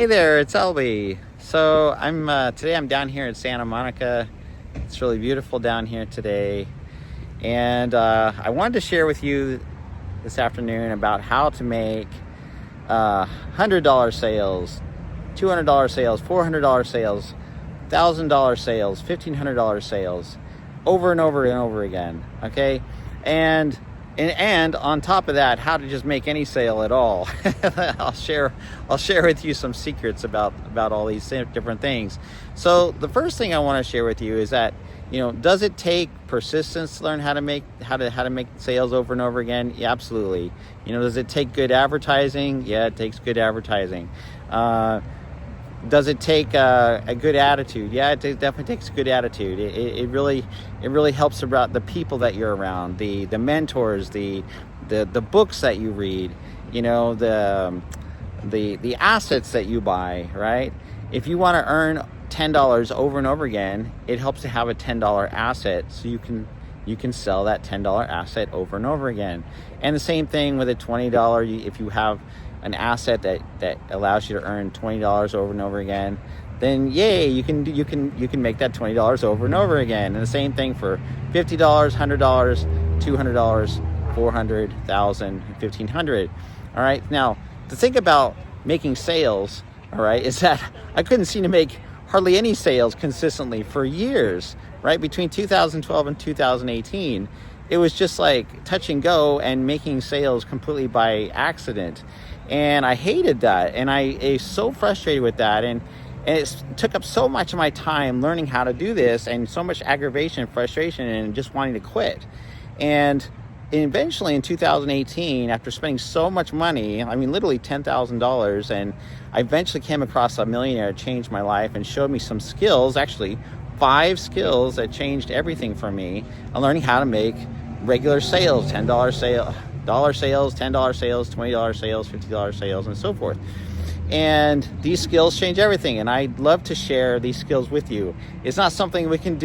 Hey there, it's Elby. So today I'm down here in Santa Monica. It's really beautiful down here today, and I wanted to share with you this afternoon about how to make $100 sales, $200 sales, $400 sales, $1,000 sales, $1,500 sales, over and over and over again. Okay, and on top of that, how to just make any sale at all. I'll share with you some secrets about all these different things. So the first thing I want to share with you is that, does it take persistence to learn how to make sales over and over again? Yeah, absolutely. Does it take good advertising? Yeah, it takes good advertising. Does it take a good attitude? Yeah, it definitely takes a good attitude. It really helps about the people that you're around, the mentors, the books that you read, the assets that you buy, right? If you want to earn $10 over and over again, it helps to have a $10 asset, so you can sell that $10 asset over and over again. And the same thing with a $20. If you have an asset that allows you to earn $20 over and over again, then yay, you can make that $20 over and over again. And the same thing for $50, $100, $200, $400, $1,000, $1,500. All right. Now, the thing about making sales, all right, is that I couldn't seem to make hardly any sales consistently for years. Right, between 2012 and 2018, it was just like touch and go and making sales completely by accident. And I hated that, and I was so frustrated with that, and it took up so much of my time learning how to do this, and so much aggravation, frustration, and just wanting to quit. And eventually in 2018, after spending so much money, I mean literally $10,000, and I eventually came across a millionaire, changed my life, and showed me some skills, actually 5 skills that changed everything for me on learning how to make regular sales, $10 sale, dollar sales, $10 sales, $20 sales, $50 sales, and so forth. And these skills change everything, and I'd love to share these skills with you. It's not something we can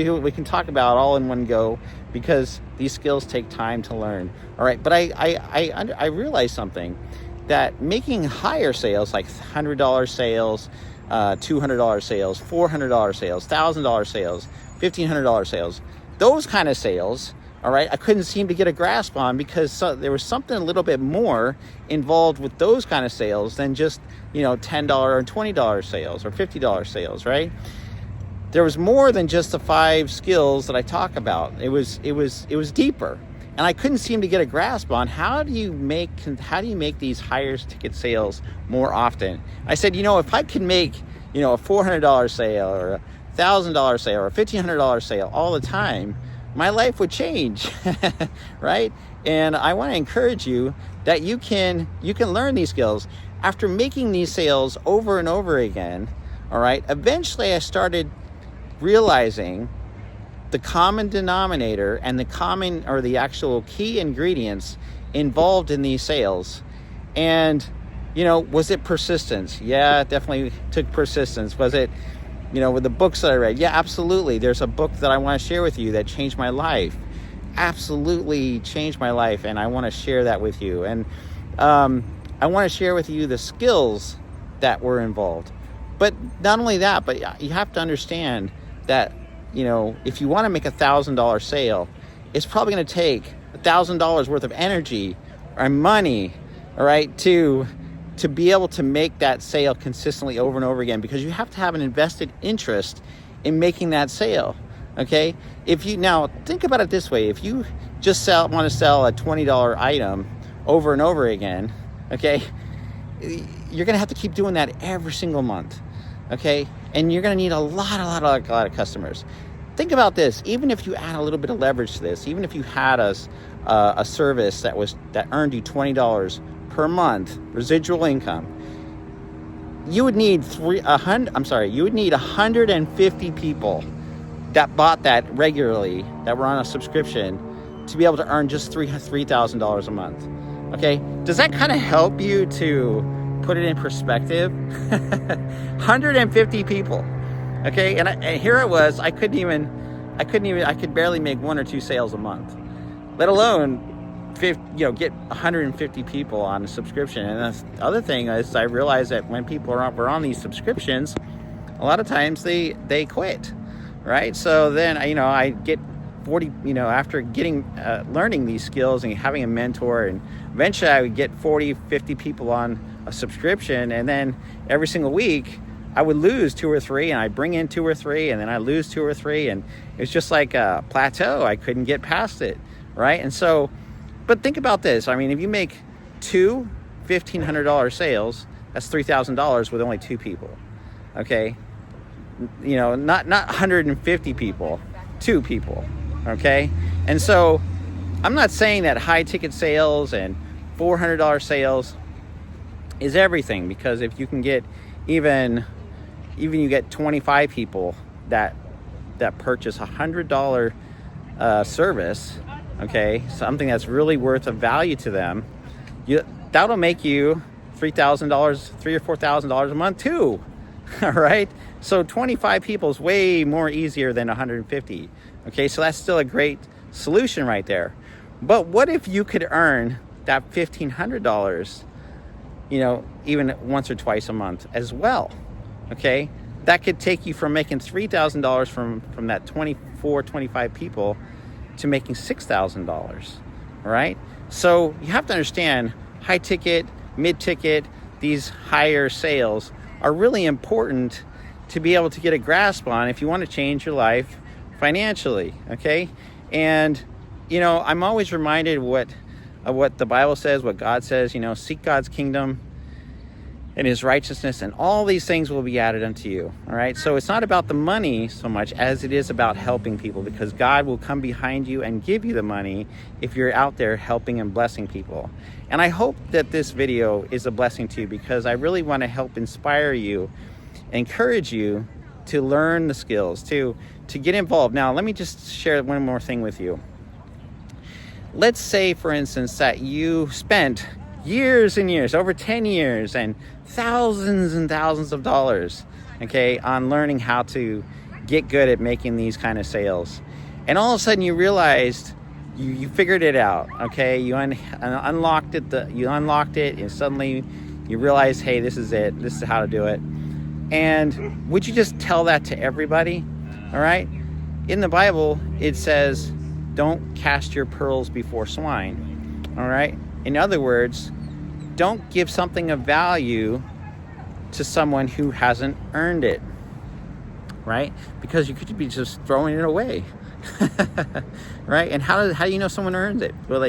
talk about all in one go, because these skills take time to learn. All right, but I realized something, that making higher sales, like $100 sales, $200 sales, $400 sales, $1,000 sales, $1,500 sales, those kind of sales, all right, I couldn't seem to get a grasp on, because there was something a little bit more involved with those kind of sales than just, $10 or $20 sales or $50 sales, right? There was more than just the 5 skills that I talk about. It was deeper, and I couldn't seem to get a grasp on how do you make these higher ticket sales more often. I said, if I could make, a $400 sale or a $1,000 sale or a $1,500 sale all the time, my life would change, right? And I want to encourage you that you can learn these skills. After making these sales over and over again, all right, eventually I started realizing the common denominator and the actual key ingredients involved in these sales. And, was it persistence? Yeah, it definitely took persistence. Was it, with the books that I read? Yeah, absolutely. There's a book that I want to share with you that changed my life. Absolutely changed my life, and I want to share that with you. And I want to share with you the skills that were involved. But not only that, but you have to understand that, if you want to make $1,000 sale, it's probably going to take $1,000 worth of energy or money, all right, to be able to make that sale consistently over and over again, because you have to have an invested interest in making that sale. Okay, now think about it this way: if you just want to sell a $20 item over and over again, okay, you're gonna have to keep doing that every single month. Okay, and you're gonna need a lot of customers. Think about this: even if you add a little bit of leverage to this, even if you had a service that earned you $20 per month residual income, you would need 150 people that bought that regularly, that were on a subscription, to be able to earn just $3,000 a month. Okay, does that kind of help you to put it in perspective? 150 people. Okay, and here I was. I could barely make 1 or 2 sales a month, let alone get 150 people on a subscription. And the other thing is, I realized that when people were on these subscriptions, a lot of times they quit, right? So then I get 40, after learning these skills and having a mentor, and eventually I would get 40, 50 people on a subscription, and then every single week I would lose 2 or 3, and I bring in 2 or 3, and then I lose 2 or 3, and it's just like a plateau. I couldn't get past it, right? And so, but think about this. I mean, if you make 2 $1,500 sales, that's $3,000 with only 2 people, okay? Not 150 people, 2 people, okay? And so I'm not saying that high ticket sales and $400 sales is everything, because if you can get even you get 25 people that purchase $100 service, okay, something that's really worth of value to them, that'll make you $3,000, $3,000 or $4,000 a month too. All right, so 25 people is way more easier than 150. Okay, so that's still a great solution right there. But what if you could earn that $1,500, even once or twice a month as well? Okay, that could take you from making $3,000 from that 24, 25 people to making $6,000. All right, so you have to understand, high ticket, mid ticket, these higher sales are really important to be able to get a grasp on if you want to change your life financially, okay? And, I'm always reminded of what the Bible says, what God says, seek God's kingdom and his righteousness, and all these things will be added unto you, all right? So it's not about the money so much as it is about helping people, because God will come behind you and give you the money if you're out there helping and blessing people. And I hope that this video is a blessing to you, because I really want to help inspire you, encourage you to learn the skills, to get involved. Now, let me just share one more thing with you. Let's say, for instance, that you spent years and years, over 10 years, and thousands and thousands of dollars, okay, on learning how to get good at making these kind of sales. And all of a sudden you realized you figured it out, okay? You unlocked it, and suddenly you realize, hey, this is it. This is how to do it. And would you just tell that to everybody? All right? In the Bible, it says, don't cast your pearls before swine. All right? In other words, don't give something of value to someone who hasn't earned it, right? Because you could be just throwing it away, right? And how do you know someone earns it? Well,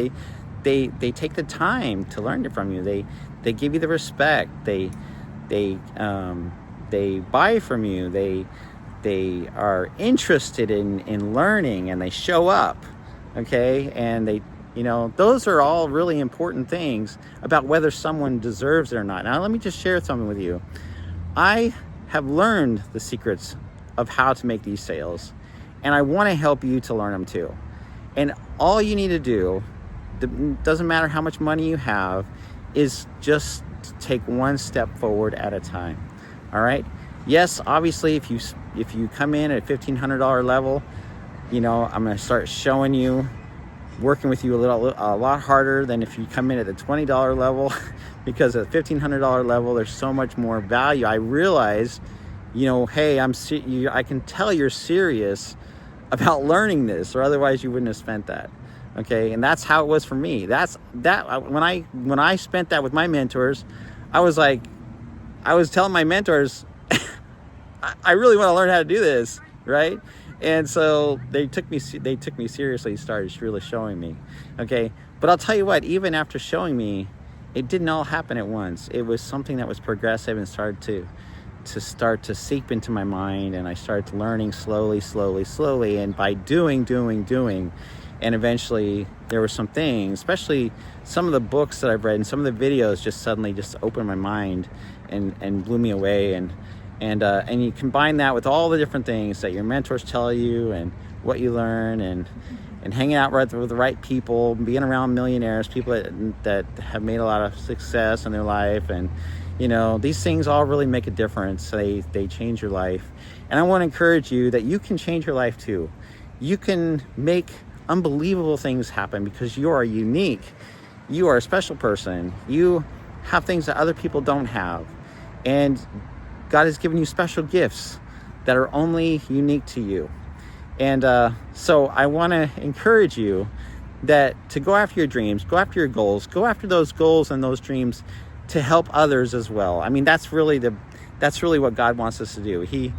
they take the time to learn it from you. They give you the respect. They buy from you. They are interested in learning, and they show up, okay? And those are all really important things about whether someone deserves it or not. Now, let me just share something with you. I have learned the secrets of how to make these sales, and I want to help you to learn them too. And all you need to do, doesn't matter how much money you have, is just take one step forward at a time. All right? Yes, obviously, if you come in at a $1,500 level, I'm going to start showing you, working with you a lot harder than if you come in at the $20 level, because at the $1,500 level, there's so much more value. I realize, hey, I can tell you're serious about learning this, or otherwise you wouldn't have spent that. Okay, and that's how it was for me. When I spent that with my mentors, I was telling my mentors, I really want to learn how to do this, right? And so they took me seriously, started really showing me, okay? But I'll tell you what, even after showing me, it didn't all happen at once. It was something that was progressive and started to seep into my mind, and I started learning slowly, and by doing, and eventually there were some things, especially some of the books that I've read and some of the videos just suddenly just opened my mind and blew me away. And you combine that with all the different things that your mentors tell you and what you learn, and hanging out with the right people, being around millionaires, people that have made a lot of success in their life. And, these things all really make a difference. They change your life. And I want to encourage you that you can change your life too. You can make unbelievable things happen because you are unique. You are a special person. You have things that other people don't have. And God has given you special gifts that are only unique to you. And so I want to encourage you that to go after your dreams, go after your goals, go after those goals and those dreams to help others as well. I mean, that's really what God wants us to do.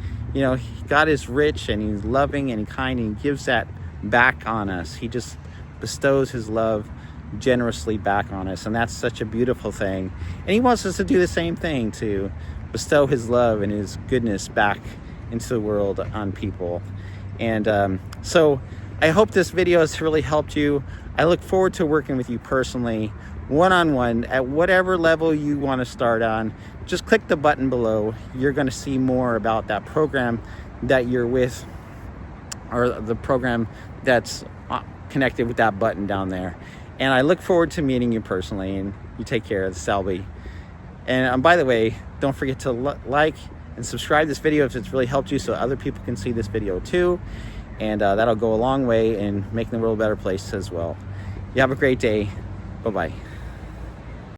God is rich and he's loving and kind, and he gives that back on us. He just bestows his love generously back on us, and that's such a beautiful thing. And he wants us to do the same thing, to bestow his love and his goodness back into the world on people. And so I hope this video has really helped you. I look forward to working with you personally, one-on-one, at whatever level you want to start on. Just click the button below. You're going to see more about that program that you're with, or the program that's connected with that button down there. And I look forward to meeting you personally. And you take care. This is Selby. And by the way, don't forget to like and subscribe this video if it's really helped you, so other people can see this video too. And that'll go a long way in making the world a better place as well. You have a great day. Bye-bye.